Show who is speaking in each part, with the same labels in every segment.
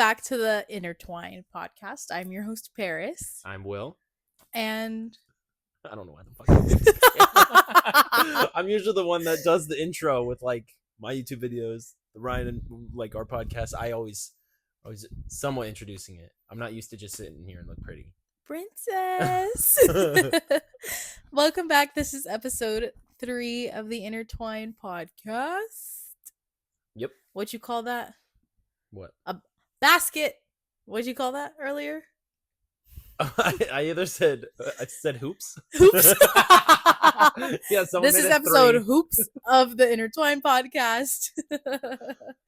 Speaker 1: back to the Intertwined podcast. I'm your host, Paris.
Speaker 2: I'm Will.
Speaker 1: And
Speaker 2: I don't know why the fuck I'm doing this. I'm usually the one that does the intro with like my YouTube videos, the Ryan and like our podcast. I always somewhat introducing it. I'm not used to just sitting here and look pretty.
Speaker 1: Princess. Welcome back. This is episode 3 of the Intertwined podcast.
Speaker 2: Yep.
Speaker 1: What'd you call that?
Speaker 2: What?
Speaker 1: A basket. What'd you call that earlier?
Speaker 2: I said hoops.
Speaker 1: Hoops.
Speaker 2: Yeah,
Speaker 1: this is episode 3. Hoops of the Intertwined podcast.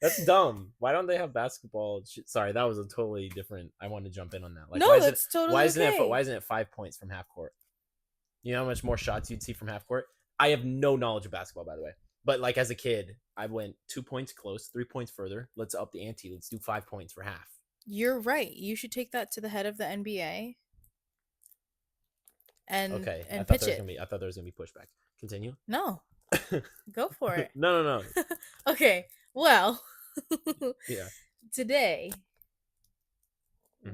Speaker 2: That's dumb. Why don't they have basketball? Sorry, that was a totally different. I want to jump in on that. Like,
Speaker 1: no, that's totally
Speaker 2: why isn't
Speaker 1: okay.
Speaker 2: Why isn't it 5 points from half court? You know how much more shots you'd see from half court? I have no knowledge of basketball, by the way. But like as a kid, I went 2 points close, 3 points further. Let's up the ante. Let's do 5 points for half.
Speaker 1: You're right. You should take that to the head of the NBA. And pitch it.
Speaker 2: I thought there was gonna be pushback. Continue.
Speaker 1: No. Go for it.
Speaker 2: No.
Speaker 1: Okay. Well.
Speaker 2: Yeah.
Speaker 1: Today,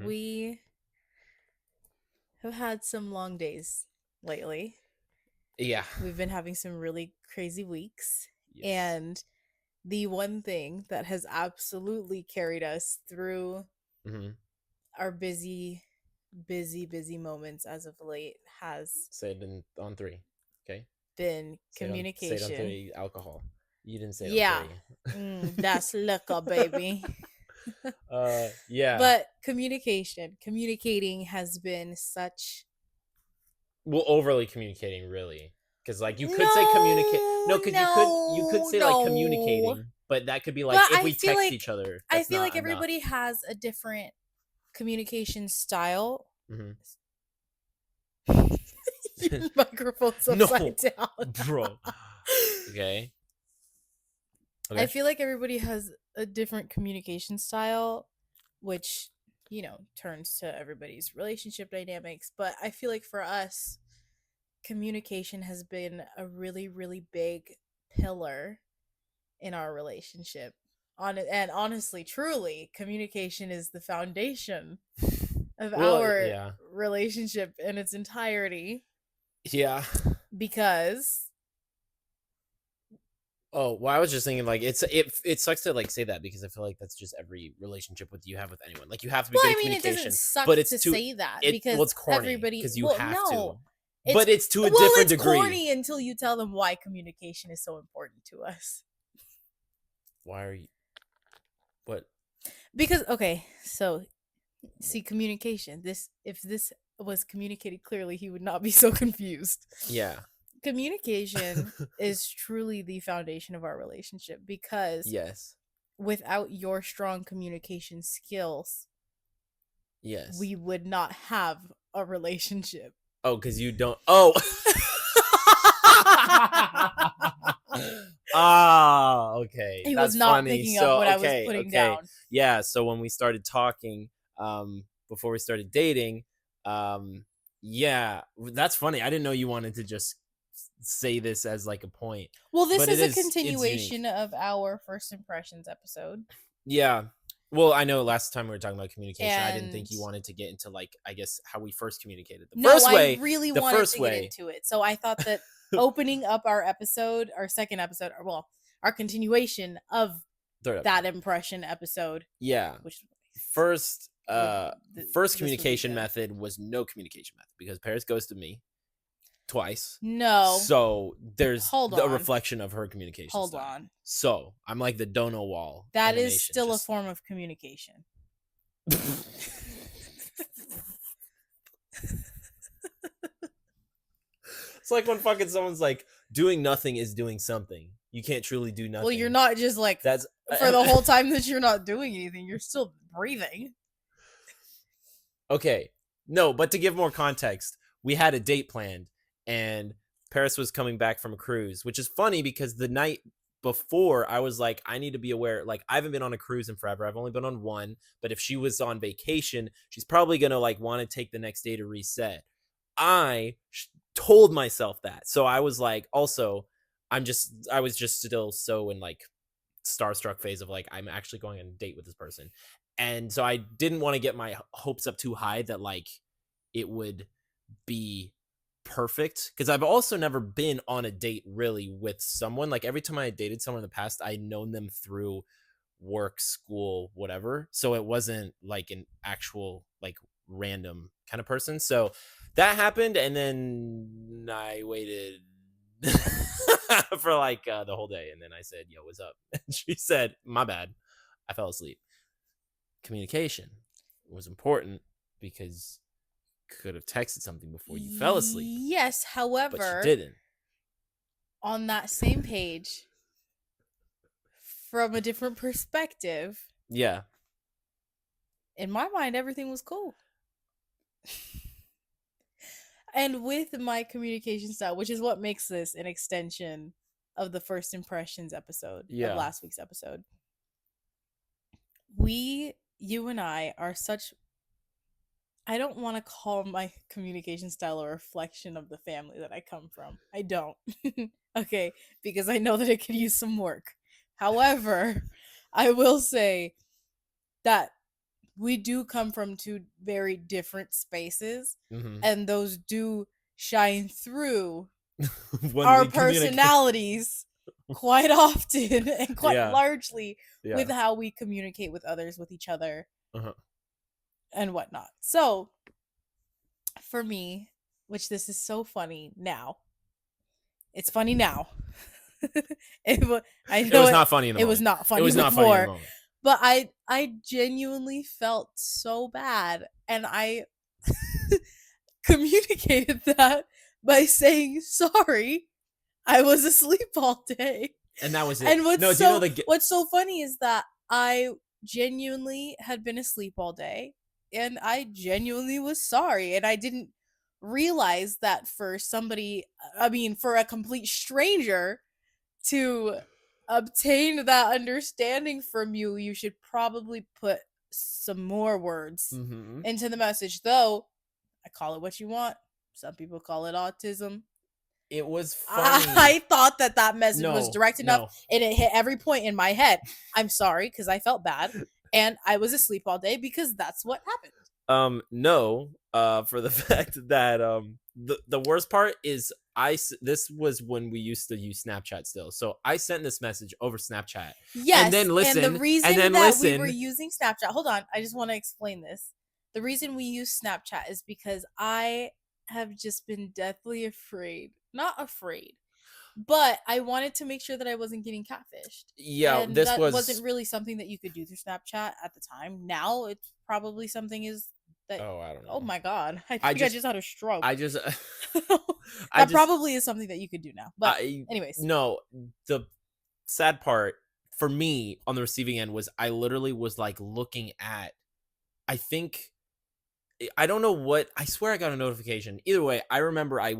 Speaker 1: we have had some long days lately.
Speaker 2: Yeah.
Speaker 1: We've been having some really crazy weeks.
Speaker 2: Yes.
Speaker 1: And the one thing that has absolutely carried us through our busy moments as of late has
Speaker 2: say it on 3. Okay.
Speaker 1: Been communication.
Speaker 2: Say it on 3. Alcohol. You didn't say it
Speaker 1: yeah.
Speaker 2: on 3.
Speaker 1: That's liquor, baby.
Speaker 2: Yeah.
Speaker 1: But communicating has been such.
Speaker 2: Well, overly communicating, really, because like you could say communicate. No, because you could say like communicating, but that could be like if we text each other.
Speaker 1: I feel like everybody has a different communication style. Your microphone's upside down,
Speaker 2: bro. Okay.
Speaker 1: I feel like everybody has a different communication style, which, turns to everybody's relationship dynamics. But I feel like for us, communication has been a really, really big pillar in our relationship. And honestly, truly, communication is the foundation of our relationship in its entirety.
Speaker 2: Yeah.
Speaker 1: Because...
Speaker 2: Oh, well, I was just thinking, like, it sucks to, like, say that because I feel like that's just every relationship you have with anyone. Like, you have to be good at communication.
Speaker 1: It doesn't suck
Speaker 2: but it's
Speaker 1: to say that because
Speaker 2: it's corny
Speaker 1: everybody...
Speaker 2: because you have to.
Speaker 1: But
Speaker 2: it's to a different degree.
Speaker 1: It's corny until you tell them why communication is so important to us.
Speaker 2: Why are you... What?
Speaker 1: Because, okay, so, see, communication. If this was communicated clearly, he would not be so confused.
Speaker 2: Yeah.
Speaker 1: Communication is truly the foundation of our relationship because without your strong communication skills, we would not have a relationship.
Speaker 2: Oh, because you don't... Oh! Okay.
Speaker 1: He
Speaker 2: That's
Speaker 1: was not
Speaker 2: funny.
Speaker 1: picking up what I was putting down.
Speaker 2: Yeah, so when we started talking, before we started dating, that's funny. I didn't know you wanted to just say this as like a point.
Speaker 1: Well, this is a continuation of our first impressions episode.
Speaker 2: Yeah. Well, I know last time we were talking about communication, I didn't think you wanted to get into like, I guess, how we first communicated.
Speaker 1: I really wanted to get into it. So I thought that opening up our second episode, our continuation of that impression episode.
Speaker 2: Yeah. Which first communication method was no communication method because Paris ghosted me twice.
Speaker 1: No.
Speaker 2: So there's a reflection of her communication
Speaker 1: Hold
Speaker 2: style.
Speaker 1: on.
Speaker 2: So I'm like the Dono wall.
Speaker 1: That is still a form of communication.
Speaker 2: It's like when fucking someone's like, doing nothing is doing something. You can't truly do nothing.
Speaker 1: Well, you're not just like, that's for the whole time that you're not doing anything. You're still breathing.
Speaker 2: Okay. No, but to give more context, we had a date planned. And Paris was coming back from a cruise, which is funny because the night before I was like, I need to be aware. Like, I haven't been on a cruise in forever. I've only been on one. But if she was on vacation, she's probably going to like want to take the next day to reset. I told myself that. So I was like, also, I was just still so in like starstruck phase of like, I'm actually going on a date with this person. And so I didn't want to get my hopes up too high that like it would be perfect, because I've also never been on a date really with someone. Like every time I dated someone in the past, I known them through work, school, whatever. So it wasn't like an actual like random kind of person. So that happened, and then I waited for like the whole day, and then I said, "Yo, what's up?" And she said, "My bad, I fell asleep." Communication was important because you could have texted something before you fell asleep,
Speaker 1: Yes,
Speaker 2: but you
Speaker 1: however,
Speaker 2: didn't.
Speaker 1: on that same page, from a different perspective,
Speaker 2: Yeah.
Speaker 1: in my mind, everything was cool. And with my communication style, which is what makes this an extension of the first impressions episode of
Speaker 2: Yeah.
Speaker 1: last week's episode, you and I are such. I don't want to call my communication style a reflection of the family that I come from. I don't. Okay, because I know that it could use some work. However, I will say that we do come from two very different spaces,
Speaker 2: Mm-hmm.
Speaker 1: and those do shine through
Speaker 2: When
Speaker 1: our
Speaker 2: we communicate.
Speaker 1: personalities quite often and quite
Speaker 2: Yeah.
Speaker 1: largely with
Speaker 2: Yeah.
Speaker 1: how we communicate with others, with each other,
Speaker 2: Uh-huh.
Speaker 1: and whatnot. So, for me, which this is so funny now, it's funny now. I
Speaker 2: It
Speaker 1: know
Speaker 2: was not funny in the
Speaker 1: it was
Speaker 2: moment.
Speaker 1: not
Speaker 2: It
Speaker 1: funny
Speaker 2: was not funny in the
Speaker 1: before,
Speaker 2: moment.
Speaker 1: but I genuinely felt so bad, and I communicated that by saying sorry. I was asleep all day.
Speaker 2: And that was it.
Speaker 1: And
Speaker 2: No, do you know the
Speaker 1: what's so funny is that I genuinely had been asleep all day, and I genuinely was sorry, and I didn't realize that for somebody, I mean for a complete stranger to obtain that understanding from you, you should probably put some more words
Speaker 2: Mm-hmm.
Speaker 1: into the message. Though I call it what you want. Some people call it autism.
Speaker 2: It was funny.
Speaker 1: I thought that that message was
Speaker 2: No,
Speaker 1: direct enough,
Speaker 2: no.
Speaker 1: and it hit every point in my head. I'm sorry because I felt bad, and I was asleep all day because that's what happened.
Speaker 2: No, for the fact that the worst part is this was when we used to use Snapchat still. So I sent this message over Snapchat. And
Speaker 1: Yes,
Speaker 2: then
Speaker 1: and the
Speaker 2: listen, and
Speaker 1: reason
Speaker 2: then
Speaker 1: that we were
Speaker 2: listen.
Speaker 1: using Snapchat, hold on, I just want to explain this. The reason we use Snapchat is because I have just been deathly afraid. Not afraid, but I wanted to make sure that I wasn't getting catfished.
Speaker 2: Yeah,
Speaker 1: And
Speaker 2: this
Speaker 1: that wasn't
Speaker 2: was
Speaker 1: really something that you could do through Snapchat at the time. Now it's probably something is that,
Speaker 2: oh, I don't
Speaker 1: oh
Speaker 2: know.
Speaker 1: my god, I
Speaker 2: I
Speaker 1: think I
Speaker 2: just
Speaker 1: just had a stroke.
Speaker 2: I just I
Speaker 1: That
Speaker 2: just
Speaker 1: probably is something that you could do now. But
Speaker 2: I
Speaker 1: anyways,
Speaker 2: no, the sad part for me on the receiving end was I literally was like looking at, I think, I don't know what, I swear I got a notification. Either way, I remember I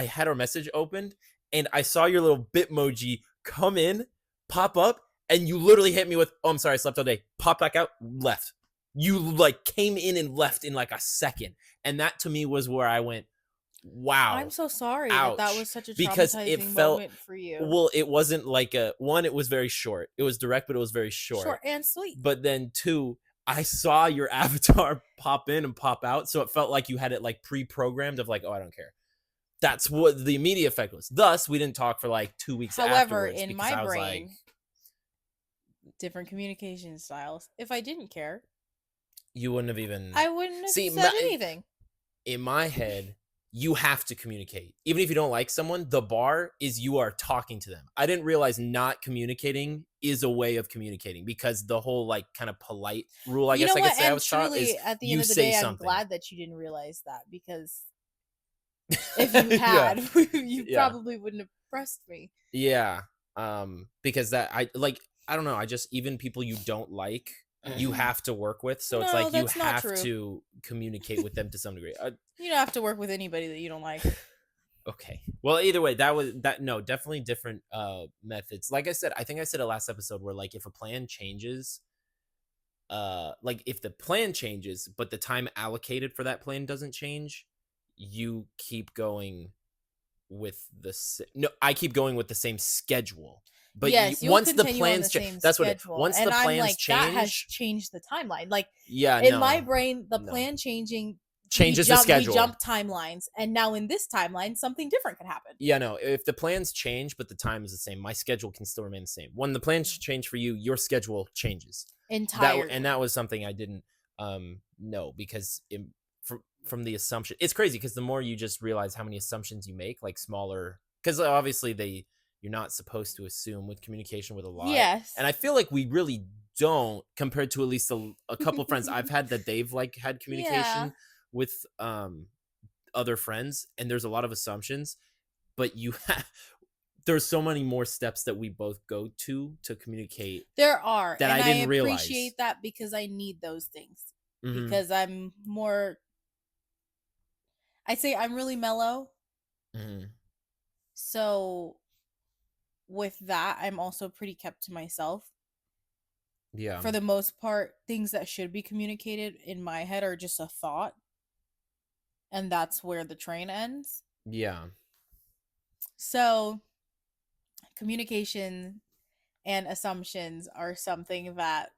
Speaker 2: had our message opened, and I saw your little Bitmoji come in, pop up, and you literally hit me with, "Oh, I'm sorry, I slept all day." Pop back out, left. You like came in and left in like a second. And that to me was where I went,
Speaker 1: I'm
Speaker 2: "Wow,
Speaker 1: so sorry that that
Speaker 2: ouch."
Speaker 1: was such a
Speaker 2: Because it
Speaker 1: traumatizing
Speaker 2: felt,
Speaker 1: moment for you.
Speaker 2: well, it wasn't like it was very short. It was direct, but it was very short.
Speaker 1: Short and sweet.
Speaker 2: But then two, I saw your avatar pop in and pop out, so it felt like you had it like pre-programmed of like, "Oh, I don't care." That's what the immediate effect was. Thus, we didn't talk for like 2 weeks
Speaker 1: However,
Speaker 2: afterwards
Speaker 1: in
Speaker 2: because
Speaker 1: my
Speaker 2: I was like,
Speaker 1: brain, different communication styles. If I didn't care,
Speaker 2: you wouldn't have even
Speaker 1: I wouldn't have
Speaker 2: see.
Speaker 1: said anything.
Speaker 2: In my head, you have to communicate. Even if you don't like someone, the bar is you are talking to them. I didn't realize not communicating is a way of communicating, because the whole like kind of polite rule, I
Speaker 1: You
Speaker 2: guess
Speaker 1: know
Speaker 2: I could
Speaker 1: what?
Speaker 2: say I
Speaker 1: And
Speaker 2: was taught, is
Speaker 1: truly, at the end
Speaker 2: you
Speaker 1: of the
Speaker 2: say
Speaker 1: day, I'm
Speaker 2: something.
Speaker 1: glad that you didn't realize that, because if you
Speaker 2: Yeah.
Speaker 1: had, you
Speaker 2: Yeah.
Speaker 1: probably wouldn't have pressed me.
Speaker 2: Yeah. Because that, I don't know, I just, even people you don't like, you have to work with. So it's
Speaker 1: No,
Speaker 2: like you
Speaker 1: that's not
Speaker 2: have
Speaker 1: true.
Speaker 2: to communicate with them to some degree.
Speaker 1: You don't have to work with anybody that you don't like.
Speaker 2: Okay. Well, either way, no, definitely different methods. Like I said, I think I said it last episode, where like if a plan changes, like if the plan changes but the time allocated for that plan doesn't change, you keep going with no, I keep going with the same schedule. But
Speaker 1: Yes, you'll
Speaker 2: once the
Speaker 1: continue on
Speaker 2: plans
Speaker 1: the
Speaker 2: change,
Speaker 1: same
Speaker 2: that's what
Speaker 1: schedule.
Speaker 2: once the
Speaker 1: And I'm
Speaker 2: plans
Speaker 1: like, that has
Speaker 2: change,
Speaker 1: changed the timeline. Like
Speaker 2: yeah,
Speaker 1: in my
Speaker 2: no,
Speaker 1: brain, the
Speaker 2: no,
Speaker 1: plan changing,
Speaker 2: changes the
Speaker 1: we
Speaker 2: schedule.
Speaker 1: jump timelines, and now in this timeline, something different can happen
Speaker 2: Yeah, no, if the plans change but the time is the same, my schedule can still remain the same. When the plans change for you, your schedule changes.
Speaker 1: entirely.
Speaker 2: That was something I didn't know, because from the assumption, it's crazy because the more you just realize how many assumptions you make, like smaller, because obviously you're not supposed to assume with communication with a lot, and
Speaker 1: Yes.
Speaker 2: I feel like we really don't, compared to at least a couple friends I've had that they've like had
Speaker 1: Yeah.
Speaker 2: communication with other friends, and there's a lot of assumptions, but there's so many more steps that we both go to communicate
Speaker 1: There are,
Speaker 2: that
Speaker 1: and
Speaker 2: I
Speaker 1: I
Speaker 2: didn't realize.
Speaker 1: appreciate that because I need those things.
Speaker 2: Hmm.
Speaker 1: Because I'm more, I say I'm really mellow.
Speaker 2: Hmm.
Speaker 1: So with that, I'm also pretty kept to myself.
Speaker 2: Yeah.
Speaker 1: For the most part, things that should be communicated in my head are just a thought, and that's where the train ends.
Speaker 2: Yeah.
Speaker 1: So communication and assumptions are something that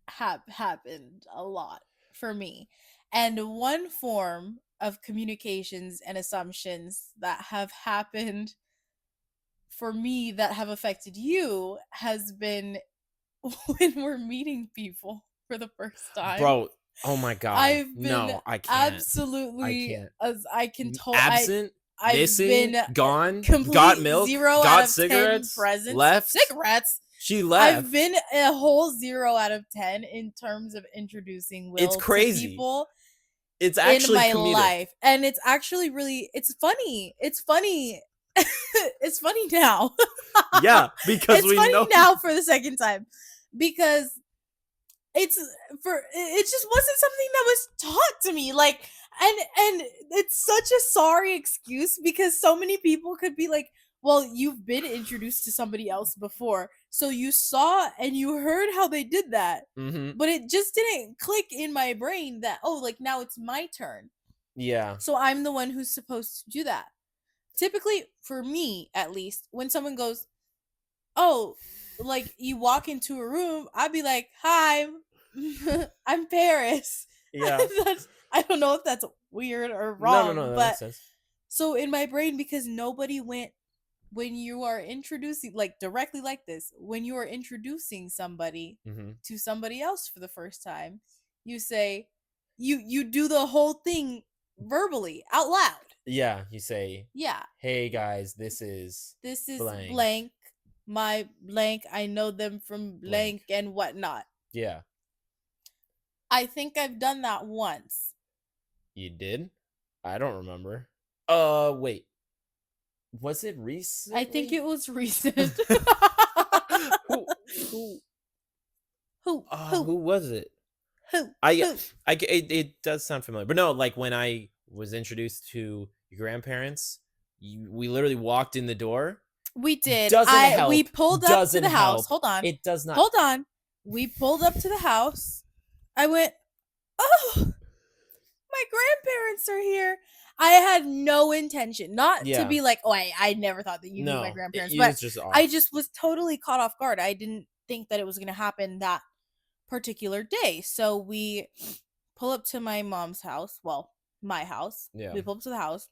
Speaker 1: have happened a lot for me. And one form of communications and assumptions that have happened for me that have affected you has been when we're meeting people for the first time.
Speaker 2: Bro, oh my god.
Speaker 1: I've been
Speaker 2: No, I can't. I
Speaker 1: absolutely,
Speaker 2: can't.
Speaker 1: as I can tell,
Speaker 2: Absent,
Speaker 1: I've
Speaker 2: missing,
Speaker 1: been
Speaker 2: gone, got
Speaker 1: complete
Speaker 2: milk,
Speaker 1: 0 out
Speaker 2: got
Speaker 1: of 10
Speaker 2: cigarettes,
Speaker 1: presents.
Speaker 2: left.
Speaker 1: Cigarettes.
Speaker 2: She
Speaker 1: I've
Speaker 2: left.
Speaker 1: been a whole 0 out of 10 in terms of introducing
Speaker 2: It's
Speaker 1: Will to
Speaker 2: crazy.
Speaker 1: people
Speaker 2: It's
Speaker 1: in
Speaker 2: actually
Speaker 1: my
Speaker 2: comedic.
Speaker 1: life. And it's actually really, it's funny. It's funny. It's funny now.
Speaker 2: Yeah, because
Speaker 1: It's
Speaker 2: we
Speaker 1: funny
Speaker 2: know.
Speaker 1: now for the second time because it's it just wasn't something that was taught to me, like, and it's such a sorry excuse because so many people could be like, well, you've been introduced to somebody else before, so you saw and you heard how they did that,
Speaker 2: Hmm.
Speaker 1: but it just didn't click in my brain that, oh, like, now it's my turn,
Speaker 2: Yeah.
Speaker 1: so I'm the one who's supposed to do that. Typically, for me at least, when someone goes, oh, like, you walk into a room, I'd be like, hi, I'm Paris.
Speaker 2: Yeah.
Speaker 1: That's, I don't know if that's weird or
Speaker 2: No, no, no,
Speaker 1: wrong,
Speaker 2: that makes
Speaker 1: but
Speaker 2: sense.
Speaker 1: so in my brain, because nobody went, when you are introducing, like, directly like this, when you are introducing somebody
Speaker 2: Hmm.
Speaker 1: to somebody else for the first time, you say, you do the whole thing verbally out loud.
Speaker 2: Yeah, you say,
Speaker 1: Yeah,
Speaker 2: "Hey guys, this is
Speaker 1: this is
Speaker 2: blank,
Speaker 1: blank, my blank, I know them from
Speaker 2: blank."
Speaker 1: blank and whatnot.
Speaker 2: Yeah,
Speaker 1: I think I've done that once.
Speaker 2: you did. I don't remember. Wait, was it
Speaker 1: I think
Speaker 2: recently?
Speaker 1: it was recent.
Speaker 2: who, who,
Speaker 1: who, who,
Speaker 2: who was it?
Speaker 1: who,
Speaker 2: I,
Speaker 1: who?
Speaker 2: it does sound familiar, but no, like when I was introduced to your grandparents, we literally walked in the door.
Speaker 1: We did.
Speaker 2: Doesn't
Speaker 1: We
Speaker 2: help.
Speaker 1: pulled up to
Speaker 2: Doesn't
Speaker 1: the house.
Speaker 2: help.
Speaker 1: Hold on.
Speaker 2: It does not.
Speaker 1: Hold on. We pulled up to the house. I went, oh, my grandparents are here. I had no intention, not to
Speaker 2: Yeah.
Speaker 1: be like, oh, I never thought that you knew my
Speaker 2: No,
Speaker 1: grandparents,
Speaker 2: it
Speaker 1: but
Speaker 2: was just
Speaker 1: I
Speaker 2: off.
Speaker 1: just was totally caught off guard. I didn't think that it was going to happen that particular day. So we pull up to my mom's house. Well, my house.
Speaker 2: Yeah.
Speaker 1: We pull up to the house.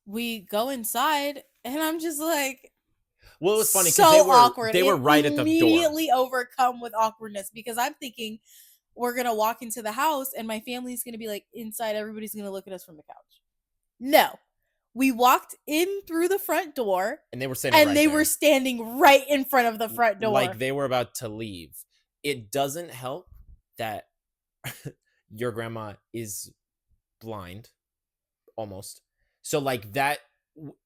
Speaker 1: We go inside, and I'm just like,
Speaker 2: Well, it was funny because
Speaker 1: so awkward.
Speaker 2: they were right at the door.
Speaker 1: Immediately overcome with awkwardness because I'm thinking we're gonna walk into the house and my family's gonna be like inside. Everybody's gonna look at us from the couch. No, we walked in through the front door,
Speaker 2: And they were standing
Speaker 1: and
Speaker 2: right
Speaker 1: they
Speaker 2: there.
Speaker 1: were standing right in front of the front door.
Speaker 2: Like they were about to leave. It doesn't help that your grandma is blind almost. So like that,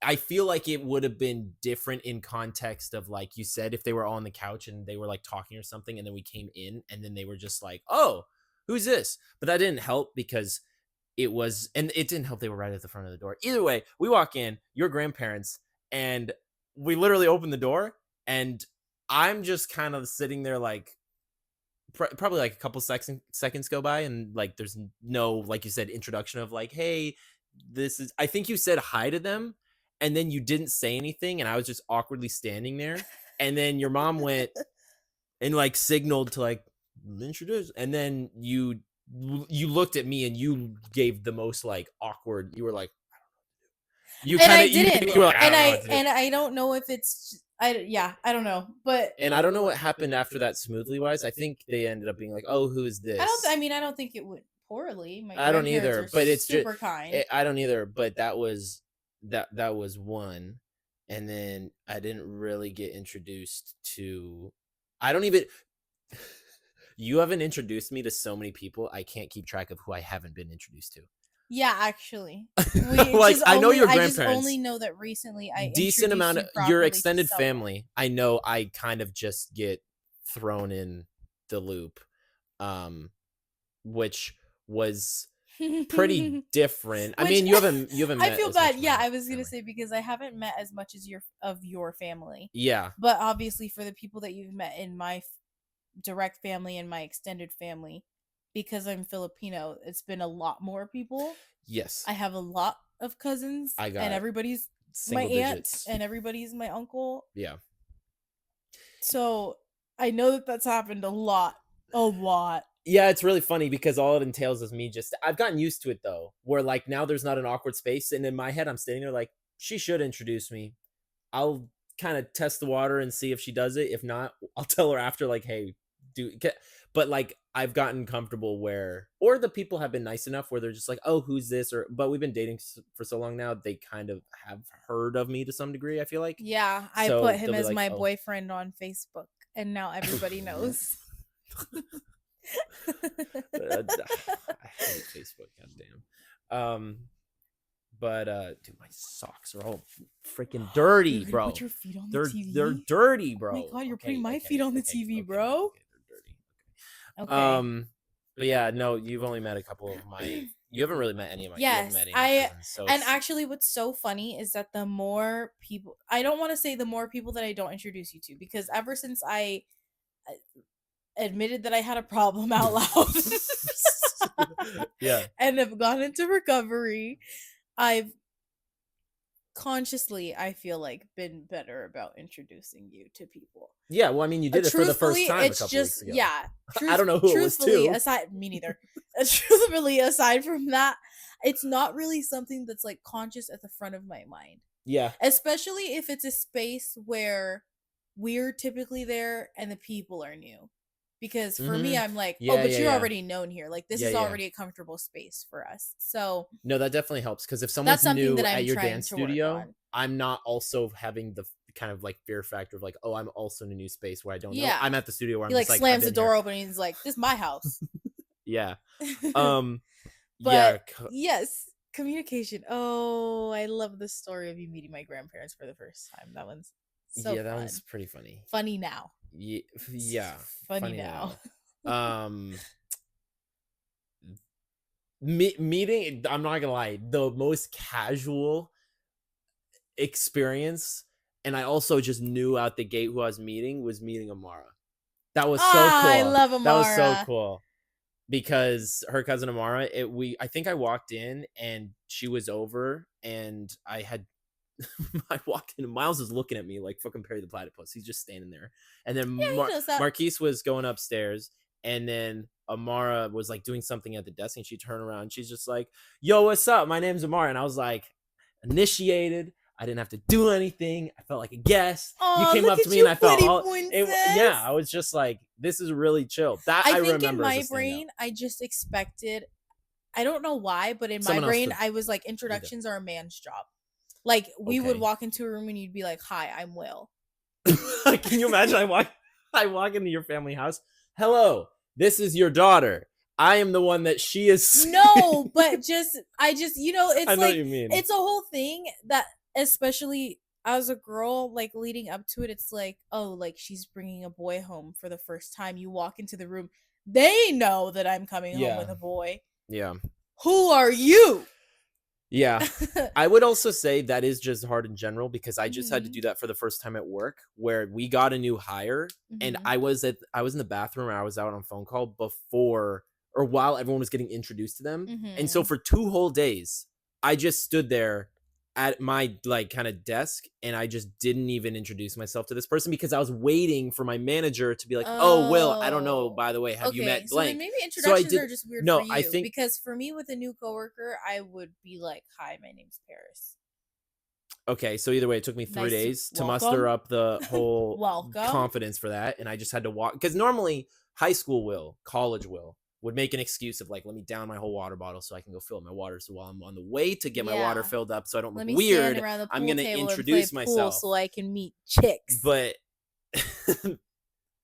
Speaker 2: I feel like it would have been different in context of, like you said, if they were all on the couch and they were like talking or something, and then we came in and then they were just like, "Oh, who's this?" But that didn't help because and it didn't help they were right at the front of the door. Either way, we walk in, your grandparents, and we literally open the door, and I'm just kind of sitting there like probably like a couple seconds go by, and like there's no, like you said, introduction of like, hey, I think you said hi to them, and then you didn't say anything, and I was just awkwardly standing there, and then your mom went and like signaled to like introduce, and then you looked at me and you gave the most like awkward. You were like, you
Speaker 1: and
Speaker 2: kind
Speaker 1: I
Speaker 2: of
Speaker 1: didn't,
Speaker 2: you were like, I don't know what to do.
Speaker 1: and I don't know if it's I don't know, but
Speaker 2: And I don't know what happened after that smoothly wise. I think they ended up being like, oh, who is this?
Speaker 1: I don't think it went poorly. My
Speaker 2: I don't
Speaker 1: grandparents
Speaker 2: either,
Speaker 1: are
Speaker 2: but it's just
Speaker 1: super kind.
Speaker 2: I don't either, but that was one, and then I didn't really get introduced to. I don't even. You haven't introduced me to so many people. I can't keep track of who I haven't been introduced to.
Speaker 1: Yeah, actually,
Speaker 2: Like I know your grandparents.
Speaker 1: I just only know that recently I
Speaker 2: Decent amount of your extended
Speaker 1: someone.
Speaker 2: family. I know I kind of just get thrown in the loop, which was pretty different. I mean, you haven't
Speaker 1: I
Speaker 2: met
Speaker 1: feel
Speaker 2: as
Speaker 1: bad.
Speaker 2: much
Speaker 1: Yeah,
Speaker 2: my
Speaker 1: I was gonna
Speaker 2: family.
Speaker 1: say because I haven't met as much as your family.
Speaker 2: Yeah.
Speaker 1: But obviously, for the people that you've met in my direct family and my extended family, because I'm Filipino, it's been a lot more people.
Speaker 2: Yes.
Speaker 1: I have a lot of cousins,
Speaker 2: I got
Speaker 1: and everybody's my
Speaker 2: single
Speaker 1: aunt,
Speaker 2: digits.
Speaker 1: and everybody's my uncle.
Speaker 2: Yeah.
Speaker 1: So I know that that's happened a lot. A lot.
Speaker 2: Yeah, it's really funny because all it entails is me just I've gotten used to it though, where like now there's not an awkward space, and in my head I'm standing there like she should introduce me. I'll kind of test the water and see if she does it. If not, I'll tell her after like, hey, but like I've gotten comfortable where or the people have been nice enough where they're just like, oh, who's this? Or but we've been dating for so long now, they kind of have heard of me to some degree, I feel like.
Speaker 1: Yeah, I
Speaker 2: So
Speaker 1: put him
Speaker 2: they'll be
Speaker 1: as
Speaker 2: like,
Speaker 1: my
Speaker 2: oh.
Speaker 1: boyfriend on Facebook, and now everybody knows.
Speaker 2: I hate Facebook, goddamn. But dude, my socks are all freaking dirty,
Speaker 1: You're gonna
Speaker 2: bro.
Speaker 1: put your feet on the TV?
Speaker 2: They're dirty, bro.
Speaker 1: Oh my god, you're
Speaker 2: Okay,
Speaker 1: putting my
Speaker 2: okay,
Speaker 1: feet on the
Speaker 2: okay,
Speaker 1: TV,
Speaker 2: okay,
Speaker 1: bro.
Speaker 2: okay, they're dirty.
Speaker 1: Okay.
Speaker 2: But yeah, no, you've only met a couple of my. You haven't really met any of my. You haven't
Speaker 1: Yes,
Speaker 2: met any of my cousins, so
Speaker 1: and actually what's so funny is that the more people, I don't want to say the more people that I don't introduce you to, because ever since I admitted that I had a problem out loud
Speaker 2: yeah,
Speaker 1: and have gone into recovery, I've consciously, I feel like, been better about introducing you to people.
Speaker 2: yeah. Well, I mean, you did it for the first time a
Speaker 1: It's
Speaker 2: couple
Speaker 1: just
Speaker 2: weeks ago.
Speaker 1: yeah.
Speaker 2: I don't know who it was
Speaker 1: Truthfully,
Speaker 2: to.
Speaker 1: aside me neither. Truthfully, aside from that, it's not really something that's like conscious at the front of my mind.
Speaker 2: Yeah,
Speaker 1: Especially if it's a space where we're typically there and the people are new. Because for me, I'm like, oh,
Speaker 2: yeah,
Speaker 1: but
Speaker 2: yeah,
Speaker 1: you're
Speaker 2: yeah.
Speaker 1: already known here. Like this
Speaker 2: Yeah,
Speaker 1: is
Speaker 2: yeah.
Speaker 1: already a comfortable space for us. So
Speaker 2: No, that definitely helps because if
Speaker 1: that's
Speaker 2: someone's
Speaker 1: something
Speaker 2: new
Speaker 1: that I'm
Speaker 2: at your
Speaker 1: trying
Speaker 2: dance
Speaker 1: to work
Speaker 2: studio,
Speaker 1: on.
Speaker 2: I'm not also having the kind of like fear factor of like, oh, I'm also in a new space where I don't know.
Speaker 1: Yeah.
Speaker 2: I'm at the studio where I'm
Speaker 1: He like
Speaker 2: just like I've
Speaker 1: slams the
Speaker 2: been
Speaker 1: door
Speaker 2: here.
Speaker 1: open and he's like, "This is my house."
Speaker 2: Yeah.
Speaker 1: But
Speaker 2: Yeah.
Speaker 1: yes, communication. Oh, I love the story of you meeting my grandparents for the first time. That one's so
Speaker 2: that
Speaker 1: fun.
Speaker 2: one's pretty funny.
Speaker 1: Funny now.
Speaker 2: Yeah.
Speaker 1: Funny now.
Speaker 2: Meeting, I'm not gonna lie, the most casual experience, and I also just knew out the gate who I was meeting Amara. That was so cool.
Speaker 1: I love Amara.
Speaker 2: That was so cool because her cousin Amara. I think I walked in and she was over, and I walked in and Miles is looking at me like fucking Perry the Platypus. He's just standing there, and then Marquise was going upstairs, and then Amara was like doing something at the desk, and she turned around and she's just like, yo, what's up? My name's Amara. And I was like, initiated. I didn't have to do anything. I felt like a guest. You came up to me and I felt yeah, I was just like, this is really chill. That I think remember
Speaker 1: in my brain, I just expected, I don't know why, but in my brain, I was like, introductions are a man's job. Like we would walk into a room and you'd be like, hi, I'm Will.
Speaker 2: Can you imagine I walk into your family house? Hello, this is your daughter. I am the one that she is.
Speaker 1: No, but I just, it's
Speaker 2: I know
Speaker 1: like,
Speaker 2: what you mean.
Speaker 1: It's a whole thing that, especially as a girl, like leading up to it, it's like, oh, like she's bringing a boy home for the first time. You walk into the room, they know that I'm coming home with a boy.
Speaker 2: Yeah.
Speaker 1: Who are you?
Speaker 2: Yeah. I would also say that is just hard in general because I just had to do that for the first time at work where we got a new hire and I was in the bathroom and I was out on a phone call before or while everyone was getting introduced to them. And so for 2 whole days, I just stood there at my like kind of desk, and I just didn't even introduce myself to this person because I was waiting for my manager to be like, "Oh, Will, I don't know,
Speaker 1: Oh,
Speaker 2: by the way, have you
Speaker 1: okay.
Speaker 2: met
Speaker 1: So then
Speaker 2: blank?"
Speaker 1: maybe
Speaker 2: So I
Speaker 1: introductions
Speaker 2: did.
Speaker 1: are just weird for
Speaker 2: No, I
Speaker 1: you
Speaker 2: think
Speaker 1: because for me with a new coworker, I would be like, "Hi, my name's Paris.
Speaker 2: okay. So either way, it took me 3 days to muster
Speaker 1: Welcome,
Speaker 2: up the whole
Speaker 1: welcome."
Speaker 2: confidence for that, and I just had to walk because normally high school Will, college Will would make an excuse of like, let me down my whole water bottle so I can go fill up my water. So while I'm on the way to get my water
Speaker 1: Yeah.
Speaker 2: filled up, so I don't look
Speaker 1: Let me stand
Speaker 2: weird,
Speaker 1: around the
Speaker 2: I'm
Speaker 1: pool
Speaker 2: gonna
Speaker 1: table and play
Speaker 2: introduce
Speaker 1: pool
Speaker 2: myself.
Speaker 1: so I can meet chicks.
Speaker 2: But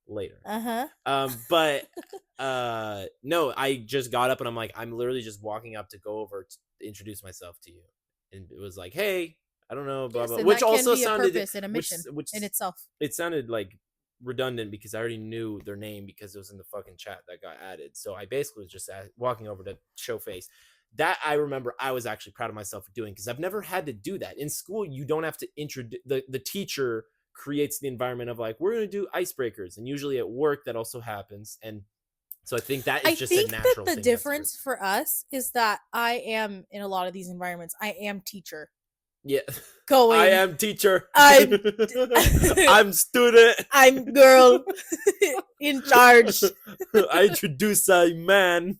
Speaker 2: later.
Speaker 1: Uh-huh.
Speaker 2: But no, I just got up and I'm like, I'm literally just walking up to go over to introduce myself to you. And it was like, hey, I don't know, blah
Speaker 1: Yes,
Speaker 2: blah.
Speaker 1: and
Speaker 2: Which
Speaker 1: that can
Speaker 2: also
Speaker 1: be a
Speaker 2: sounded
Speaker 1: purpose and a
Speaker 2: which
Speaker 1: mission
Speaker 2: which
Speaker 1: in itself.
Speaker 2: it sounded like redundant because I already knew their name because it was in the fucking chat that got added. So I basically was just walking over to show face. That I remember I was actually proud of myself for doing because I've never had to do that. In school, you don't have to introduce the teacher creates the environment of like, we're going to do icebreakers. And usually at work that also happens. And so I think that is
Speaker 1: I
Speaker 2: just a
Speaker 1: think that
Speaker 2: natural
Speaker 1: the
Speaker 2: thing.
Speaker 1: difference for us is that I am in a lot of these environments. I am teacher.
Speaker 2: Yeah.
Speaker 1: Going.
Speaker 2: I am teacher.
Speaker 1: I'm
Speaker 2: I'm student.
Speaker 1: I'm girl in charge.
Speaker 2: I introduce a man.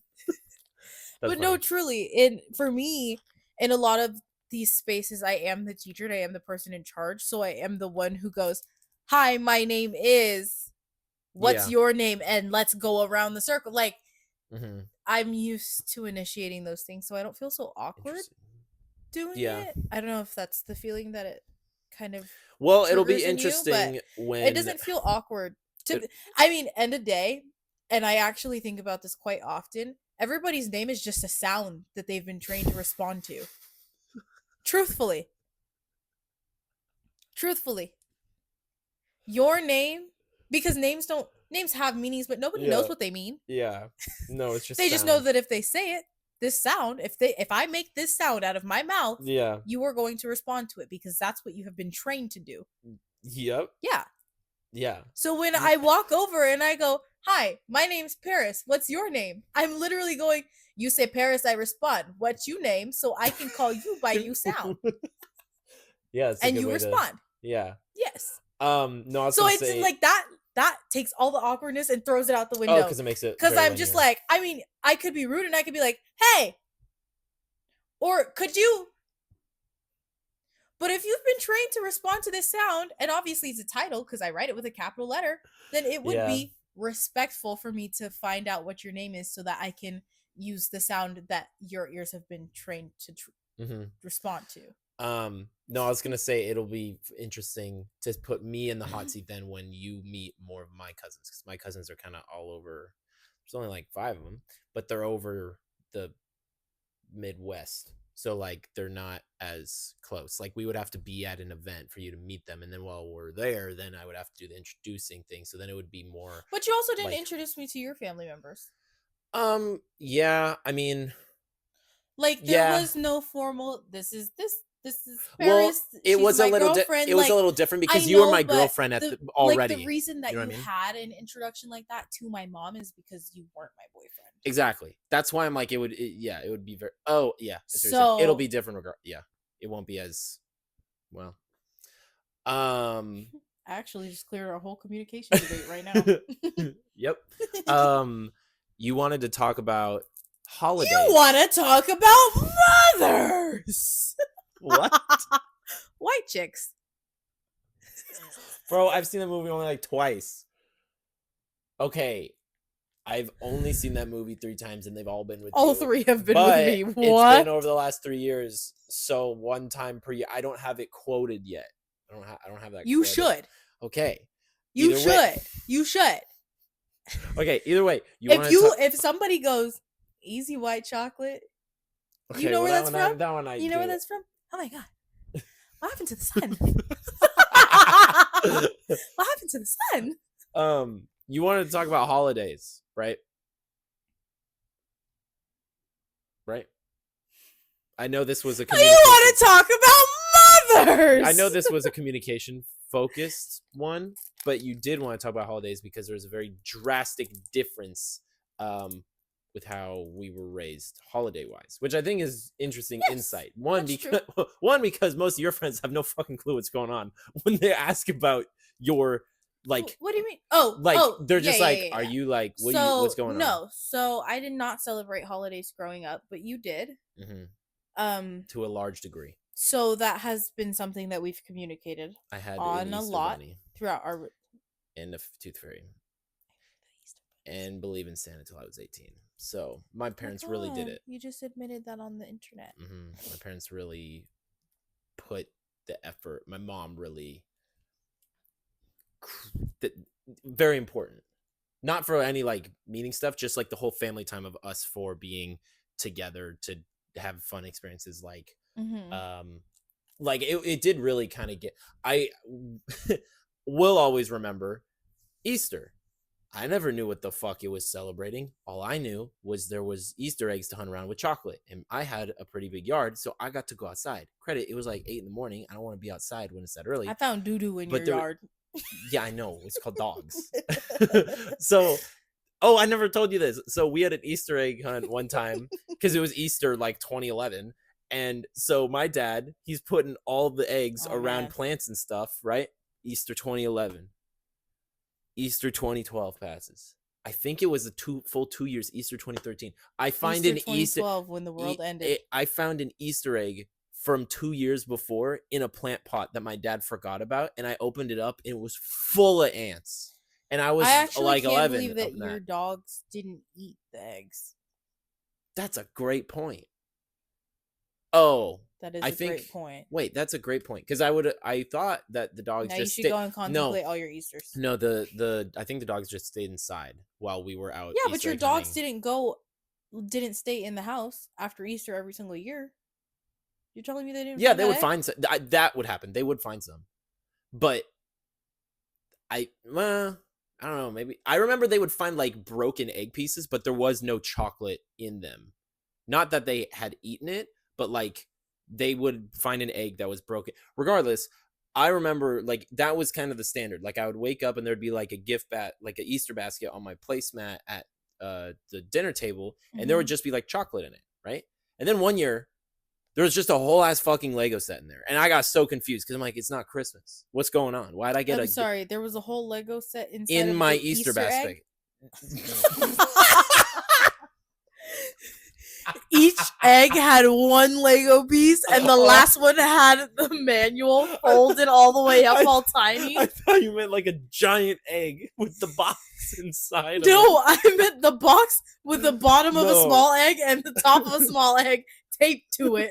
Speaker 1: But no, truly, for me, in a lot of these spaces, I am the teacher and I am the person in charge. So I am the one who goes, "Hi, my name is. What's your name?" And let's go around the circle. Like, I'm used to initiating those things, so I don't feel so awkward doing it. I don't know if that's the feeling that it kind of
Speaker 2: it'll be interesting when
Speaker 1: it doesn't feel awkward to I mean, end of day, and I actually think about this quite often. Everybody's name is just a sound that they've been trained to respond to. Truthfully. Your name, because names have meanings, but nobody knows what they mean.
Speaker 2: Yeah. No, it's just
Speaker 1: they just know that if they say it, this sound, if I make this sound out of my mouth, you are going to respond to it because that's what you have been trained to do.
Speaker 2: Yep.
Speaker 1: Yeah.
Speaker 2: Yeah.
Speaker 1: So when I walk over and I go, "Hi, my name's Paris. What's your name?" I'm literally going, you say Paris, I respond, "What's your name?" So I can call you by you sound.
Speaker 2: Yeah.
Speaker 1: And you respond.
Speaker 2: Yeah.
Speaker 1: Yes.
Speaker 2: No,
Speaker 1: so it's say, like that takes all the awkwardness and throws it out the window.
Speaker 2: Oh, because it makes it
Speaker 1: because I'm just like, I mean, I could be rude and I could be like, "Hey," or "Could you?" But if you've been trained to respond to this sound, and obviously it's a title because I write it with a capital letter, then it would be respectful for me to find out what your name is so that I can use the sound that your ears have been trained to respond to.
Speaker 2: No, I was gonna say it'll be interesting to put me in the hot seat then when you meet more of my cousins, because my cousins are kind of all over. There's only like 5 of them, but they're over the Midwest, so like they're not as close. Like we would have to be at an event for you to meet them, and then while we're there, then I would have to do the introducing thing. So then it would be more.
Speaker 1: But you also didn't introduce me to your family members.
Speaker 2: Yeah, I mean,
Speaker 1: like there was no formal. This is Paris.
Speaker 2: Well, it was a little it was a little different because you were my girlfriend at already.
Speaker 1: Like the reason that you had an introduction like that to my mom is because you weren't my boyfriend.
Speaker 2: Exactly. That's why I'm like it would be very. Oh yeah. So it'll be different. Yeah, it won't be as well.
Speaker 1: I actually just cleared our whole communication debate right now.
Speaker 2: Yep. You wanted to talk about holidays.
Speaker 1: You want to talk about mothers.
Speaker 2: What?
Speaker 1: White chicks.
Speaker 2: Bro, I've seen the movie only like twice. Okay. I've only seen that movie 3 times and they've all been with
Speaker 1: all
Speaker 2: you.
Speaker 1: 3 have been with me. What?
Speaker 2: It's been over the last 3 years. So 1 time per year. I don't have it quoted yet. I don't have that.
Speaker 1: You should.
Speaker 2: Okay.
Speaker 1: You should. You should.
Speaker 2: Okay, either way.
Speaker 1: If somebody goes, "Easy white chocolate,"
Speaker 2: okay,
Speaker 1: you know where that's from?
Speaker 2: That one
Speaker 1: you know where that's from? Oh my god. What happened to the sun? What happened to the sun?
Speaker 2: You wanted to talk about holidays, right? Right? I know this was a communication.
Speaker 1: You want to talk about mothers?
Speaker 2: I know this was a communication focused one, but you did want to talk about holidays because there was a very drastic difference with how we were raised holiday wise, which I think is interesting
Speaker 1: Yes,
Speaker 2: insight. One
Speaker 1: that's
Speaker 2: because
Speaker 1: true.
Speaker 2: one because most of your friends have no fucking clue what's going on when they ask about your like
Speaker 1: What do you mean?
Speaker 2: like they're
Speaker 1: Yeah,
Speaker 2: just
Speaker 1: yeah,
Speaker 2: like,
Speaker 1: yeah,
Speaker 2: are
Speaker 1: yeah.
Speaker 2: you like what's
Speaker 1: So
Speaker 2: going on?
Speaker 1: no, so I did not celebrate holidays growing up, but you did.
Speaker 2: Mm-hmm.
Speaker 1: Um,
Speaker 2: To a large degree.
Speaker 1: so that has been something that we've communicated
Speaker 2: I had an
Speaker 1: on a
Speaker 2: Easter
Speaker 1: lot
Speaker 2: bunny
Speaker 1: throughout our
Speaker 2: and a tooth fairy and believe in Santa until I was 18. So my
Speaker 1: Hold
Speaker 2: parents really did
Speaker 1: on.
Speaker 2: it.
Speaker 1: You just admitted that on the internet.
Speaker 2: My parents really put the effort. My mom really, very important. Not for any like meaning stuff, just like the whole family time of us four being together to have fun experiences.
Speaker 1: Mm-hmm.
Speaker 2: Like it did really kind of get. I will always remember Easter. I never knew what the fuck it was celebrating. All I knew was there was Easter eggs to hunt around with chocolate, and I had a pretty big yard, so I got to go outside. Credit, it was like 8 in the morning. I don't want to be outside when it's that
Speaker 1: I
Speaker 2: early,
Speaker 1: found doo doo in
Speaker 2: but
Speaker 1: your
Speaker 2: there,
Speaker 1: yard.
Speaker 2: yeah, I know it's called dogs. So, oh, I never told you this. So we had an Easter egg hunt one time because it was Easter like 2011, and so my dad he's putting all the eggs
Speaker 1: Oh
Speaker 2: around
Speaker 1: man.
Speaker 2: plants and stuff. Right, Easter 2011. Easter 2012 passes. I think it was a full 2 years. Easter 2013. I find
Speaker 1: Easter
Speaker 2: an Easter.
Speaker 1: 2012 when the world ended.
Speaker 2: I found an Easter egg from 2 years before in a plant pot that my dad forgot about, and I opened it up, and it was full of ants. And I
Speaker 1: I
Speaker 2: was
Speaker 1: actually
Speaker 2: like
Speaker 1: can't
Speaker 2: 11
Speaker 1: believe that
Speaker 2: up in
Speaker 1: your
Speaker 2: that.
Speaker 1: dogs didn't eat the eggs.
Speaker 2: That's a great point. Oh,
Speaker 1: That is
Speaker 2: I
Speaker 1: a great
Speaker 2: think.
Speaker 1: point.
Speaker 2: Wait, that's a great point because I thought that the dogs
Speaker 1: Now you
Speaker 2: just
Speaker 1: should
Speaker 2: stay.
Speaker 1: go and
Speaker 2: No,
Speaker 1: contemplate all your Easters.
Speaker 2: no, I think the dogs just stayed inside while we were out
Speaker 1: Yeah, but
Speaker 2: Easter
Speaker 1: your
Speaker 2: egg
Speaker 1: dogs
Speaker 2: hunting.
Speaker 1: didn't stay in the house after Easter every single year. You're telling me they didn't
Speaker 2: Yeah,
Speaker 1: find
Speaker 2: they
Speaker 1: that
Speaker 2: would
Speaker 1: egg?
Speaker 2: find some, that would happen. They would find some, but I don't know. Maybe I remember they would find like broken egg pieces, but there was no chocolate in them. Not that they had eaten it, but like they would find an egg that was broken. Regardless, I remember like that was kind of the standard. Like I would wake up and there'd be like a like an Easter basket on my placemat at the dinner table, and there would
Speaker 1: Mm-hmm.
Speaker 2: just be like chocolate in it, right? And then one year there was just a whole ass fucking Lego set in there, and I got so confused because I'm like, it's not Christmas. What's going on? Why'd I get
Speaker 1: I'm sorry, there was a whole Lego set inside
Speaker 2: in
Speaker 1: of
Speaker 2: my
Speaker 1: the
Speaker 2: Easter
Speaker 1: Easter egg.
Speaker 2: basket?
Speaker 1: Each egg had one Lego piece, and the last one had the manual folded all the way up, all tiny.
Speaker 2: I thought you meant like a giant egg with the box inside.
Speaker 1: No, I meant the box with the bottom of a
Speaker 2: No.
Speaker 1: small egg and the top of a small egg taped to it.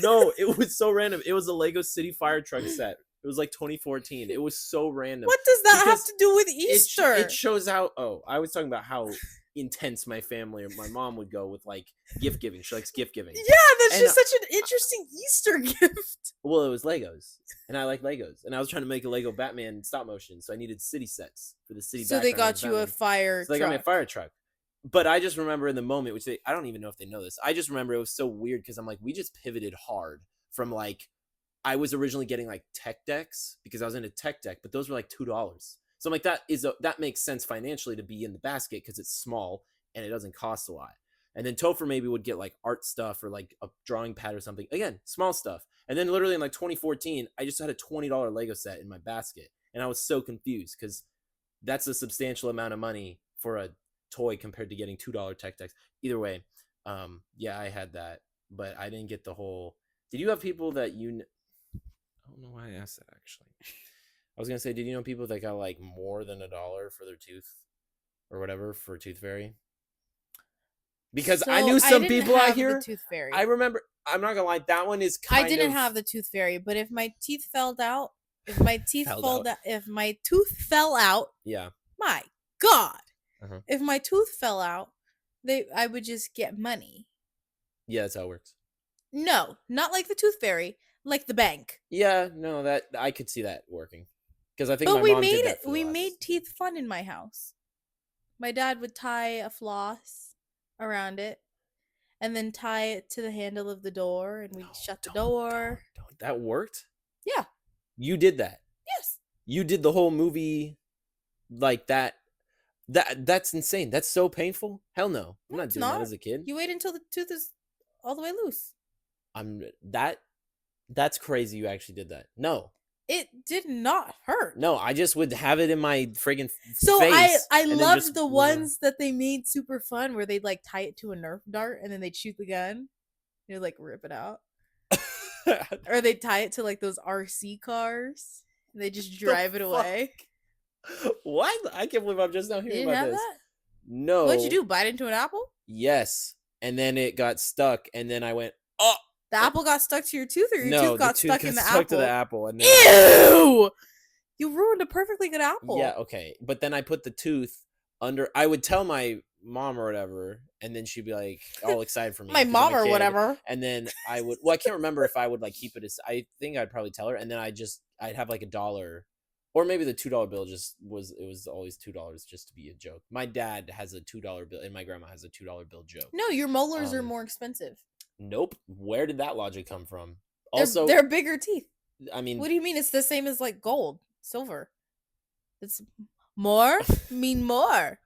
Speaker 2: No, it was so random. It was a Lego City fire truck set. It was like 2014. It was so random.
Speaker 1: What does that have
Speaker 2: Because
Speaker 1: to do with Easter?
Speaker 2: It shows how. Oh, I was talking about how intense my family or my mom would go with like gift giving. She likes gift giving.
Speaker 1: Yeah, that's
Speaker 2: And,
Speaker 1: just such an interesting Easter gift.
Speaker 2: Well, it was Legos, and I like Legos, and I was trying to make a Lego Batman stop motion, so I needed city sets for the city.
Speaker 1: So they
Speaker 2: background of
Speaker 1: got you a
Speaker 2: Batman.
Speaker 1: fire
Speaker 2: So they got me a
Speaker 1: truck.
Speaker 2: fire truck. But I just remember in the moment, which I don't even know if they know this. I just remember it was so weird because I'm like, we just pivoted hard from like, I was originally getting like tech decks because I was in a tech deck, but those were like $2. So I'm like, that makes sense financially to be in the basket because it's small and it doesn't cost a lot. And then Topher maybe would get like art stuff or like a drawing pad or something. Again, small stuff. And then literally in like 2014, I just had a $20 Lego set in my basket. And I was so confused because that's a substantial amount of money for a toy compared to getting $2 tech decks. Either way, yeah, I had that, but I didn't get the whole. Did you have people that you? I don't know why I asked that actually. I was gonna say, did you know people that got like more than $1 for their tooth or whatever for Tooth Fairy? Because
Speaker 1: So
Speaker 2: I knew some
Speaker 1: didn't
Speaker 2: people out
Speaker 1: have
Speaker 2: here.
Speaker 1: the tooth fairy.
Speaker 2: I remember. I'm not gonna lie. That one is kind
Speaker 1: I
Speaker 2: of.
Speaker 1: didn't have the tooth fairy, but if my teeth fell out, if my teeth if my tooth fell out,
Speaker 2: Yeah.
Speaker 1: my God,
Speaker 2: Uh-huh.
Speaker 1: if my tooth fell out, I would just get money.
Speaker 2: Yeah, that's how it works.
Speaker 1: No, not like the tooth fairy, like the bank.
Speaker 2: Yeah, no, that I could see that working because I think
Speaker 1: But
Speaker 2: my
Speaker 1: we
Speaker 2: mom
Speaker 1: made
Speaker 2: did
Speaker 1: it.
Speaker 2: that.
Speaker 1: We made teeth fun in my house. My dad would tie a floss around it, and then tie it to the handle of the door, and we'd shut the door.
Speaker 2: Don't. That worked?
Speaker 1: Yeah.
Speaker 2: You did that?
Speaker 1: Yes.
Speaker 2: You did the whole movie like that? That's insane. That's so painful. Hell no. I'm
Speaker 1: No,
Speaker 2: not
Speaker 1: it's
Speaker 2: doing that
Speaker 1: not.
Speaker 2: as a kid.
Speaker 1: You wait until the tooth is all the way loose.
Speaker 2: I'm that that's crazy you actually did that. No.
Speaker 1: It did not hurt.
Speaker 2: No, I just would have it in my friggin'
Speaker 1: So
Speaker 2: face
Speaker 1: I
Speaker 2: and then just
Speaker 1: loved the
Speaker 2: move around.
Speaker 1: ones that they made super fun where they'd like tie it to a Nerf dart and then they'd shoot the gun. You'd like rip it out. Or they'd tie it to like those RC cars. And they just
Speaker 2: The
Speaker 1: drive it
Speaker 2: fuck?
Speaker 1: away.
Speaker 2: What? I can't believe I'm just now
Speaker 1: You
Speaker 2: hearing
Speaker 1: didn't
Speaker 2: about
Speaker 1: have
Speaker 2: this.
Speaker 1: that? What'd you
Speaker 2: No.
Speaker 1: do? Bite into an apple?
Speaker 2: Yes. And then it got stuck and then I went, "Oh,
Speaker 1: The apple got stuck to your tooth or your
Speaker 2: no,
Speaker 1: tooth
Speaker 2: the
Speaker 1: got
Speaker 2: tooth
Speaker 1: stuck
Speaker 2: got
Speaker 1: in the
Speaker 2: stuck to the
Speaker 1: apple?
Speaker 2: apple and then
Speaker 1: Ew! You ruined a perfectly good apple.
Speaker 2: yeah, okay. But then I put the tooth under. I would tell my mom or whatever, and then she'd be like all excited for me
Speaker 1: My
Speaker 2: because I'm
Speaker 1: mom
Speaker 2: a
Speaker 1: or
Speaker 2: kid.
Speaker 1: whatever.
Speaker 2: And then I would. Well, I can't remember if I would like keep it as. I think I'd probably tell her, and then I'd have like $1, or maybe the $2 bill just was. It was always $2 just to be a joke. My dad has a $2 bill, and my grandma has a $2 bill joke.
Speaker 1: No, your molars are
Speaker 2: Um,
Speaker 1: more expensive.
Speaker 2: Nope. Where did that logic come from?
Speaker 1: They're
Speaker 2: Also,
Speaker 1: they're bigger teeth.
Speaker 2: I mean,
Speaker 1: What do you mean it's the same as like gold, silver? It's more? Mean more.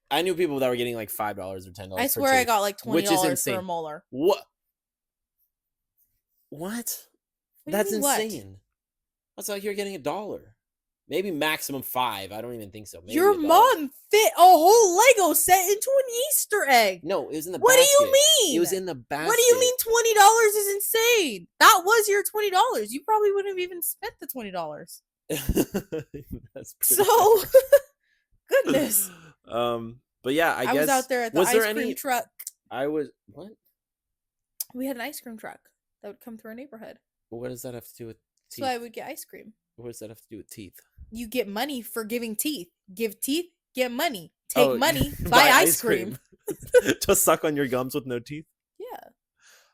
Speaker 2: I knew people that were getting like $5 or $10
Speaker 1: I
Speaker 2: per
Speaker 1: swear I
Speaker 2: tooth,
Speaker 1: got like
Speaker 2: which is
Speaker 1: $20 for a
Speaker 2: insane.
Speaker 1: molar.
Speaker 2: What?
Speaker 1: What
Speaker 2: That's
Speaker 1: do you mean, what?
Speaker 2: insane. That's like you're getting $1. Maybe maximum 5. I don't even think so. Maybe
Speaker 1: Your
Speaker 2: $1.
Speaker 1: mom fit a whole Lego set into an Easter egg.
Speaker 2: No, it was in the
Speaker 1: What do you
Speaker 2: basket.
Speaker 1: mean?
Speaker 2: It was in the basket.
Speaker 1: What do you mean $20 is insane? That was your $20. You probably wouldn't have even spent the $20.
Speaker 2: That's pretty
Speaker 1: So,
Speaker 2: fair.
Speaker 1: goodness.
Speaker 2: But yeah, I
Speaker 1: I
Speaker 2: guess
Speaker 1: was out there at the
Speaker 2: was there
Speaker 1: ice cream
Speaker 2: any
Speaker 1: truck.
Speaker 2: I was what?
Speaker 1: We had an ice cream truck that would come through our neighborhood.
Speaker 2: What does that have to do with
Speaker 1: So
Speaker 2: teeth?
Speaker 1: I would get ice cream.
Speaker 2: What does that have to do with teeth?
Speaker 1: You get money for giving teeth. Give teeth, get money. Take
Speaker 2: Oh,
Speaker 1: money, buy ice cream.
Speaker 2: Just suck on your gums with no teeth?
Speaker 1: Yeah.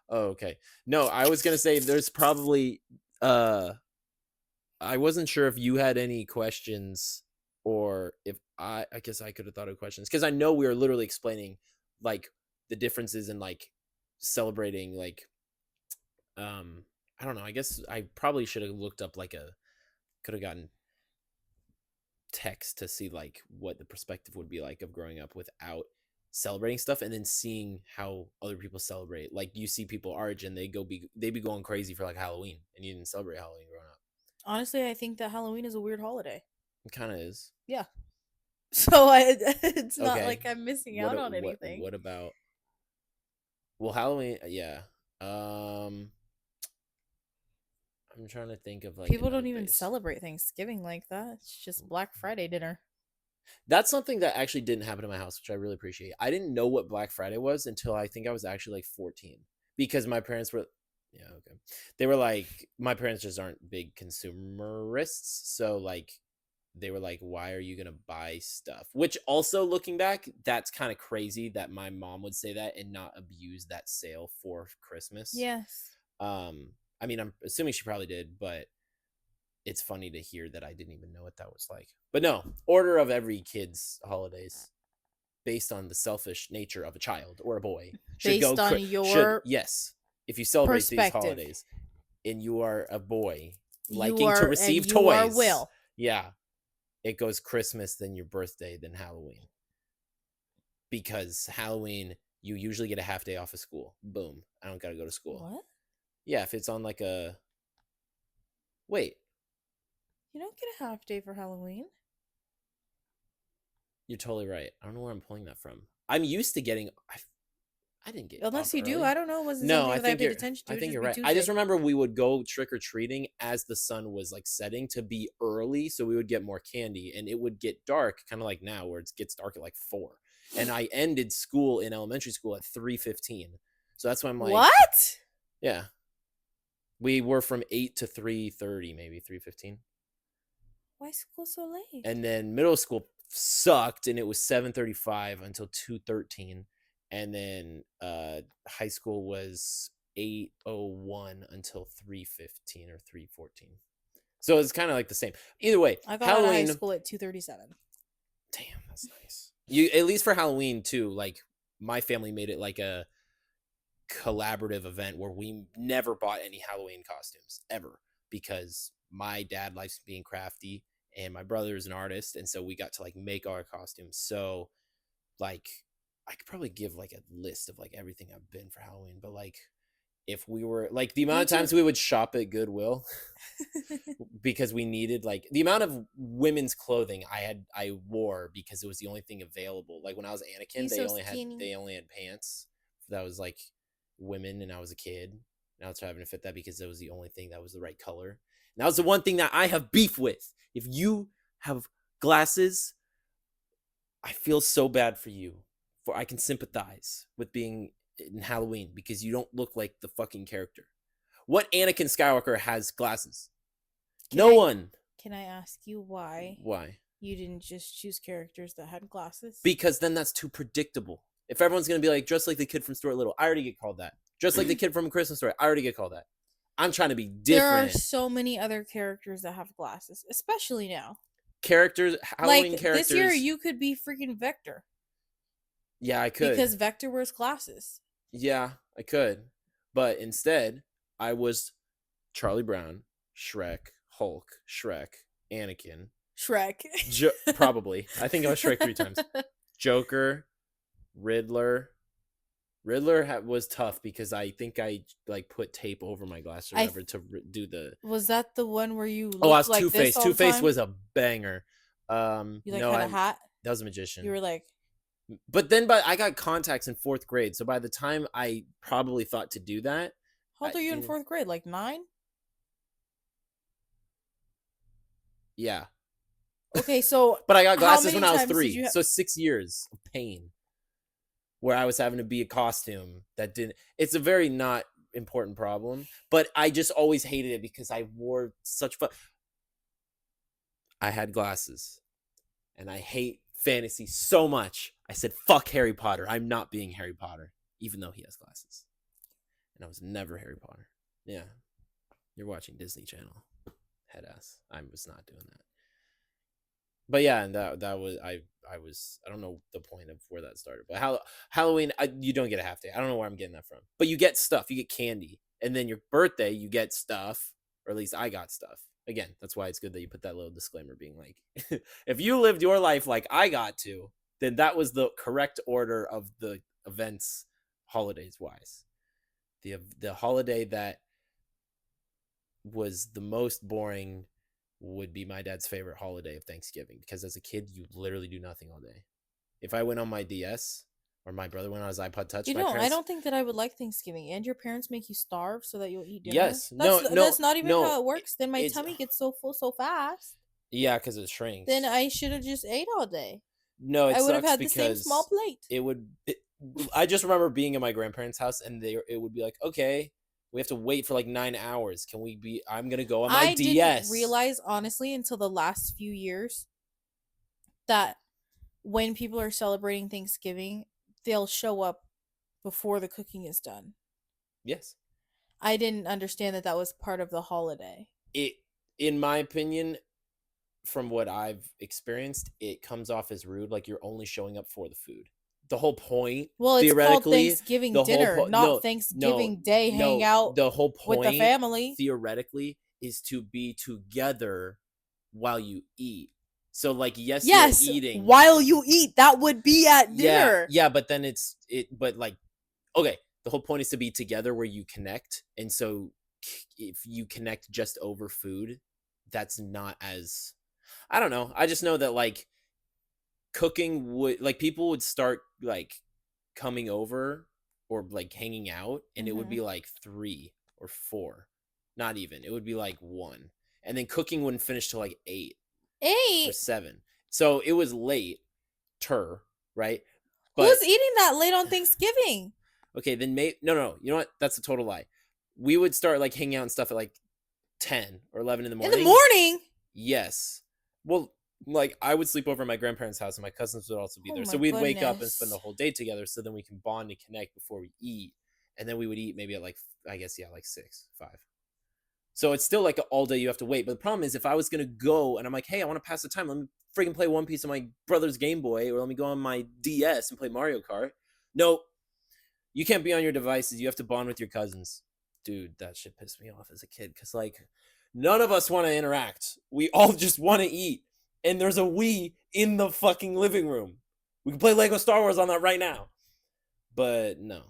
Speaker 2: Oh, okay. No, I was gonna say there's probably I wasn't sure if you had any questions or if I guess I could have thought of questions because I know we were literally explaining like the differences in like celebrating like I don't know. I guess I probably should have looked up like could have gotten text to see like what the perspective would be like of growing up without celebrating stuff and then seeing how other people celebrate. Like you see people our age and they be going crazy for like Halloween and you didn't celebrate Halloween growing up.
Speaker 1: Honestly, I think that Halloween is a weird holiday.
Speaker 2: It kind of is.
Speaker 1: Yeah. So it's not
Speaker 2: Okay.
Speaker 1: like I'm missing out on anything.
Speaker 2: What about? Well, Halloween. Yeah. I'm trying to think of like
Speaker 1: People don't
Speaker 2: another
Speaker 1: even
Speaker 2: base.
Speaker 1: celebrate Thanksgiving like that. It's just Black Friday dinner.
Speaker 2: That's something that actually didn't happen in my house, which I really appreciate. I didn't know what Black Friday was until I think I was actually like 14 because my parents were, yeah, okay. They were like, my parents just aren't big consumerists. So like, they were like, why are you going to buy stuff? Which also looking back, that's kind of crazy that my mom would say that and not abuse that sale for Christmas.
Speaker 1: Yes.
Speaker 2: I mean, I'm assuming she probably did, but it's funny to hear that I didn't even know what that was like. But no, order of every kid's holidays based on the selfish nature of a child or a boy should
Speaker 1: Based
Speaker 2: go
Speaker 1: on your
Speaker 2: yes. If you celebrate these holidays and you are a boy liking to receive toys,
Speaker 1: will.
Speaker 2: Yeah, it goes Christmas, then your birthday, then Halloween. Because Halloween, you usually get a half day off of school. Boom, I don't gotta go to school.
Speaker 1: What?
Speaker 2: Yeah, if it's on like a wait.
Speaker 1: You don't get a half day for Halloween.
Speaker 2: You're totally right. I don't know where I'm pulling that from. I'm used to getting. I didn't get.
Speaker 1: Unless you
Speaker 2: early.
Speaker 1: do, I don't know. Was it
Speaker 2: no,
Speaker 1: something
Speaker 2: I
Speaker 1: that I
Speaker 2: think
Speaker 1: paid
Speaker 2: you're.
Speaker 1: attention to?
Speaker 2: I think you're right. I just remember we would go trick or treating as the sun was like setting to be early, so we would get more candy, and it would get dark, kind of like now, where it gets dark at like 4. And I ended school in elementary school at 3:15, so that's why I'm like,
Speaker 1: what?
Speaker 2: Yeah, we were from 8 to 3:30, maybe 3:15.
Speaker 1: Why school so late?
Speaker 2: And then middle school sucked, and it was 7:35 until 2:13. And then high school was 8:01 until 3:15 or 3:14. So it's kind of like the same. Either way,
Speaker 1: I got out of high school at 2:37.
Speaker 2: Damn, that's nice. You at least for Halloween too. Like my family made it like a collaborative event where we never bought any Halloween costumes ever because my dad likes being crafty and my brother is an artist, and so we got to like make our costumes. So like I could probably give like a list of like everything I've been for Halloween, but like if we were like the amount
Speaker 1: You
Speaker 2: of
Speaker 1: can.
Speaker 2: times we would shop at Goodwill because we needed like the amount of women's clothing I wore because it was the only thing available. Like when I was Anakin,
Speaker 1: He's so skinny.
Speaker 2: they only had pants that was like women, and I was a kid, and I was having to fit that because it was the only thing that was the right color. And that was the one thing that I have beef with. If you have glasses, I feel so bad for you. For I can sympathize with being in Halloween because you don't look like the fucking character. What Anakin Skywalker has glasses? No one.
Speaker 1: Can I ask you why?
Speaker 2: Why?
Speaker 1: You didn't just choose characters that had glasses?
Speaker 2: Because then that's too predictable. If everyone's gonna be like dressed like the kid from Stuart Little, I already get called that. Dressed like the kid from A Christmas Story, I already get called that. I'm trying to be different.
Speaker 1: There are so many other characters that have glasses, especially now.
Speaker 2: Characters, Halloween
Speaker 1: like,
Speaker 2: characters.
Speaker 1: This year, you could be freaking Vector.
Speaker 2: Yeah, I could.
Speaker 1: Because Vector wears glasses.
Speaker 2: Yeah, I could. But instead, I was Charlie Brown, Shrek, Hulk, Shrek, Anakin.
Speaker 1: Shrek.
Speaker 2: Probably. I think I was Shrek 3 times. Joker, Riddler. Riddler was tough because I think I like put tape over my glass or whatever to do the.
Speaker 1: Was that the one where you?
Speaker 2: I was
Speaker 1: like
Speaker 2: Two-Face. Two-Face was a banger.
Speaker 1: You like had a hat.
Speaker 2: That was a magician.
Speaker 1: You were like.
Speaker 2: But I got contacts in 4th grade, so by the time I probably thought to do that.
Speaker 1: How old are you in 4th grade? Like 9?
Speaker 2: Yeah.
Speaker 1: Okay, so.
Speaker 2: But I got glasses when I was 3, so 6 years of pain. Where I was having to be a costume that didn't. It's a very not important problem, but I just always hated it because I wore such fun. I had glasses, and I hate fantasy so much. I said, "Fuck Harry Potter. I'm not being Harry Potter, even though he has glasses." And I was never Harry Potter. Yeah, you're watching Disney Channel, head ass. I was not doing that. But yeah, and that was I don't know the point of where that started, but Halloween you don't get a half day. I don't know where I'm getting that from, but you get stuff, you get candy, and then your birthday you get stuff, or at least I got stuff. Again, that's why it's good that you put that little disclaimer, being like, if you lived your life like I got to, then that was the correct order of the events, holidays wise. The holiday that was the most boring would be my dad's favorite holiday of Thanksgiving, because as a kid you literally do nothing all day. If I went on my DS, or my brother went on his iPod Touch,
Speaker 1: I don't think that I would like Thanksgiving. And your parents make you starve so that you'll eat dinner.
Speaker 2: Yes,
Speaker 1: that's not even how it works. Then my tummy gets so full so fast.
Speaker 2: Yeah, because it shrinks.
Speaker 1: Then I should have just ate all day.
Speaker 2: No, I would have had
Speaker 1: the same small plate.
Speaker 2: I just remember being in my grandparents' house, and it would be like, okay, we have to wait for like 9 hours. Can we be? I'm gonna go on my DS. I didn't
Speaker 1: realize, honestly, until the last few years, that when people are celebrating Thanksgiving, they'll show up before the cooking is done.
Speaker 2: Yes.
Speaker 1: I didn't understand that was part of the holiday.
Speaker 2: In my opinion, from what I've experienced, it comes off as rude, like you're only showing up for the food. The whole point,
Speaker 1: well, it's called Thanksgiving dinner, not Thanksgiving Day hangout.
Speaker 2: The whole point
Speaker 1: with the family,
Speaker 2: theoretically, is to be together while you eat. So, like, yes, you're eating
Speaker 1: while you eat. That would be at dinner.
Speaker 2: Yeah, but then but like, okay, the whole point is to be together where you connect, and so if you connect just over food, that's not as. I don't know. I just know that like cooking would, like, people would start like coming over or like hanging out, and it would be like 3 or 4, not even. It would be like 1, and then cooking wouldn't finish till like 8 or 7. So it was late, right?
Speaker 1: But who's eating that late on Thanksgiving?
Speaker 2: Okay, then no. You know what? That's a total lie. We would start like hanging out and stuff at like 10 or 11 in the morning.
Speaker 1: In the morning?
Speaker 2: Yes. Well, like, I would sleep over at my grandparents' house, and my cousins would also be there. So we'd wake up and spend the whole day together, so then we can bond and connect before we eat. And then we would eat maybe at like, I guess, yeah, like 6, 5. So it's still like all day you have to wait. But the problem is, if I was going to go and I'm like, hey, I want to pass the time, let me freaking play One Piece on my brother's Game Boy, or let me go on my DS and play Mario Kart. No, you can't be on your devices. You have to bond with your cousins. Dude, that shit pissed me off as a kid, because like None of us want to interact. We all just want to eat. And there's a Wii in the fucking living room. We can play Lego Star Wars on that right now. But no.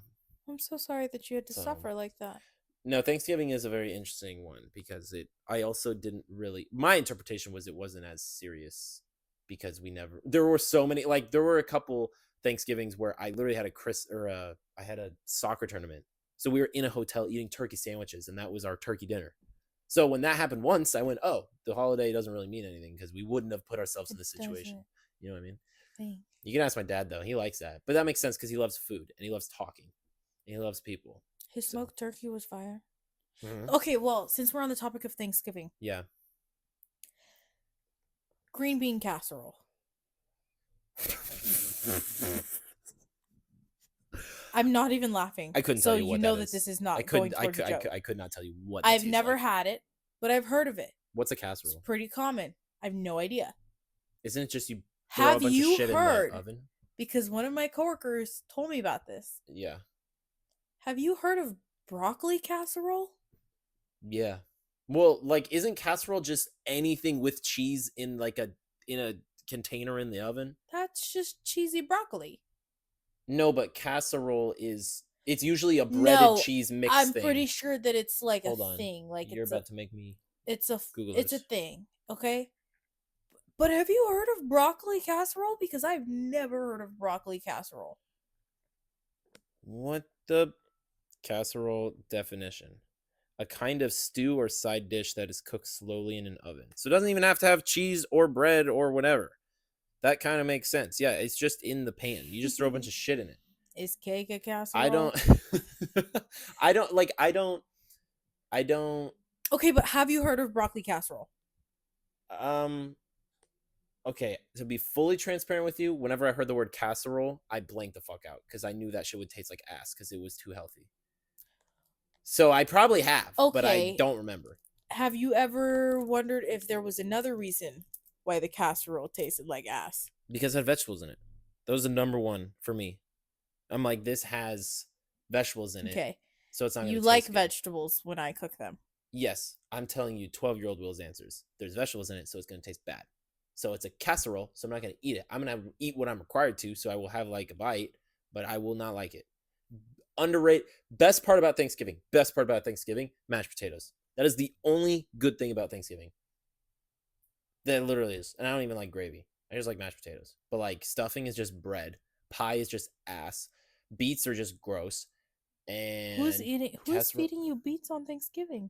Speaker 1: I'm so sorry that you had to suffer like that.
Speaker 2: No, Thanksgiving is a very interesting one because I also didn't really. My interpretation was it wasn't as serious because there were so many. Like, there were a couple Thanksgivings where I literally had I had a soccer tournament. So we were in a hotel eating turkey sandwiches, and that was our turkey dinner. So when that happened once, I went, oh, the holiday doesn't really mean anything because we wouldn't have put ourselves in this situation. You know what I mean?
Speaker 1: Thanks.
Speaker 2: You can ask my dad, though. He likes that. But that makes sense because he loves food, and he loves talking, and he loves people.
Speaker 1: His smoked turkey was fire.
Speaker 2: Mm-hmm.
Speaker 1: Okay, well, since we're on the topic of Thanksgiving.
Speaker 2: Yeah.
Speaker 1: Green bean casserole. I'm not even laughing.
Speaker 2: I couldn't tell you what that is.
Speaker 1: So you know that this is not going towards a joke.
Speaker 2: I could not tell you what
Speaker 1: I've never had it, but I've heard of it.
Speaker 2: What's a casserole?
Speaker 1: It's pretty common. I have no idea.
Speaker 2: Isn't it just you throw a bunch of shit in the oven?
Speaker 1: Because one of my coworkers told me about this.
Speaker 2: Yeah.
Speaker 1: Have you heard of broccoli casserole?
Speaker 2: Yeah. Well, like, isn't casserole just anything with cheese in a container in the oven?
Speaker 1: That's just cheesy broccoli.
Speaker 2: No, but casserole it's usually a breaded cheese mix thing.
Speaker 1: I'm pretty sure that it's like a thing. Like,
Speaker 2: you're about to make me
Speaker 1: Google this. It's a thing, okay? But have you heard of broccoli casserole? Because I've never heard of broccoli casserole.
Speaker 2: What the casserole definition? A kind of stew or side dish that is cooked slowly in an oven. So it doesn't even have to have cheese or bread or whatever. That kind of makes sense. Yeah, it's just in the pan. You just throw a bunch of shit in it.
Speaker 1: Is cake a casserole?
Speaker 2: I don't.
Speaker 1: Okay, but have you heard of broccoli casserole?
Speaker 2: Okay, to be fully transparent with you, whenever I heard the word casserole, I blanked the fuck out because I knew that shit would taste like ass because it was too healthy. So I probably have, but I don't remember.
Speaker 1: Have you ever wondered if there was another reason why the casserole tasted like ass?
Speaker 2: Because it had vegetables in it. That was the number one for me. I'm like, this has vegetables in it.
Speaker 1: Okay.
Speaker 2: So it's not going to
Speaker 1: taste good. You like vegetables when I cook them.
Speaker 2: Yes. I'm telling you, 12-year-old Will's answers. There's vegetables in it, so it's going to taste bad. So it's a casserole, so I'm not going to eat it. I'm going to eat what I'm required to, so I will have like a bite, but I will not like it. Underrated. Best part about Thanksgiving, mashed potatoes. That is the only good thing about Thanksgiving. That literally is. And I don't even like gravy. I just like mashed potatoes. But like, stuffing is just bread. Pie is just ass. Beets are just gross. And
Speaker 1: who's feeding you beets on Thanksgiving?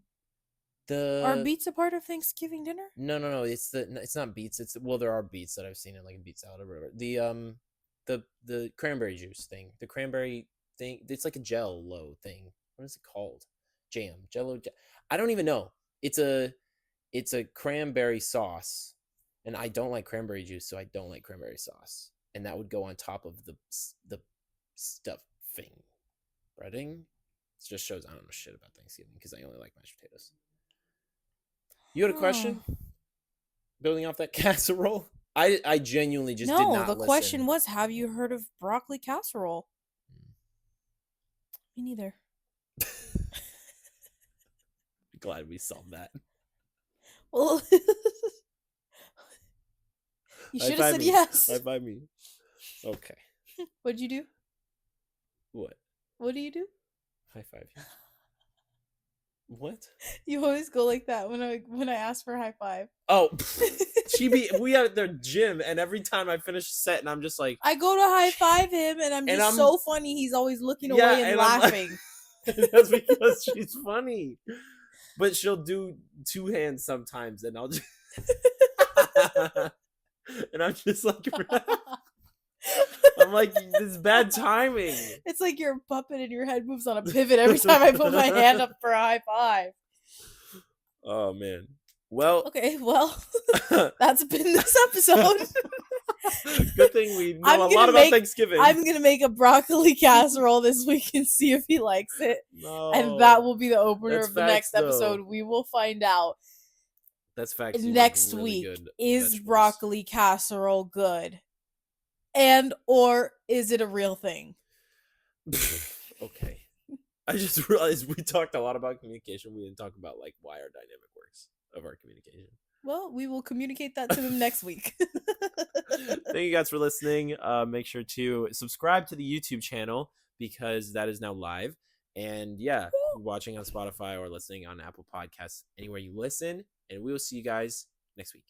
Speaker 2: The
Speaker 1: Are beets a part of Thanksgiving dinner?
Speaker 2: No. It's not beets. There are beets that I've seen in like a beet salad or whatever. The cranberry juice thing. The cranberry thing. It's like a jello thing. What is it called? Jello. I don't even know. It's a cranberry sauce, and I don't like cranberry juice, so I don't like cranberry sauce. And that would go on top of the stuffing. Breading. It just shows I don't know shit about Thanksgiving because I only like mashed potatoes. You had a question? Building off that casserole? I genuinely just did not listen.
Speaker 1: No, the question was, have you heard of broccoli casserole? Me neither.
Speaker 2: Glad we solved that.
Speaker 1: Well, you should have said yes.
Speaker 2: High five me. Okay.
Speaker 1: What'd you do?
Speaker 2: What?
Speaker 1: What do you do?
Speaker 2: High five you. What?
Speaker 1: You always go like that when I ask for a high five.
Speaker 2: Oh, we have their gym, and every time I finish a set, and I'm just like,
Speaker 1: I go to high five him, and I'm so funny. He's always looking away and laughing.
Speaker 2: That's because she's funny. But she'll do two hands sometimes, and I'll just and I'm just like, I'm like, this is bad timing. It's
Speaker 1: like you're a puppet and your head moves on a pivot every time I put my hand up for a high five.
Speaker 2: Oh man. Well,
Speaker 1: okay, that's been this episode.
Speaker 2: Good thing we know a lot about Thanksgiving.
Speaker 1: I'm gonna make a broccoli casserole this week and see if he likes it.
Speaker 2: No,
Speaker 1: and that will be the opener of the next episode. We will find out.
Speaker 2: That's facts.
Speaker 1: Next week, is broccoli casserole good? And or is it a real thing?
Speaker 2: Okay. I just realized we talked a lot about communication. We didn't talk about like why our dynamic works. of our communication.
Speaker 1: Well, we will communicate that to them next week.
Speaker 2: Thank you guys for listening. Make sure to subscribe to the YouTube channel because that is now live. And yeah, watching on Spotify or listening on Apple Podcasts, anywhere you listen. And we will see you guys next week.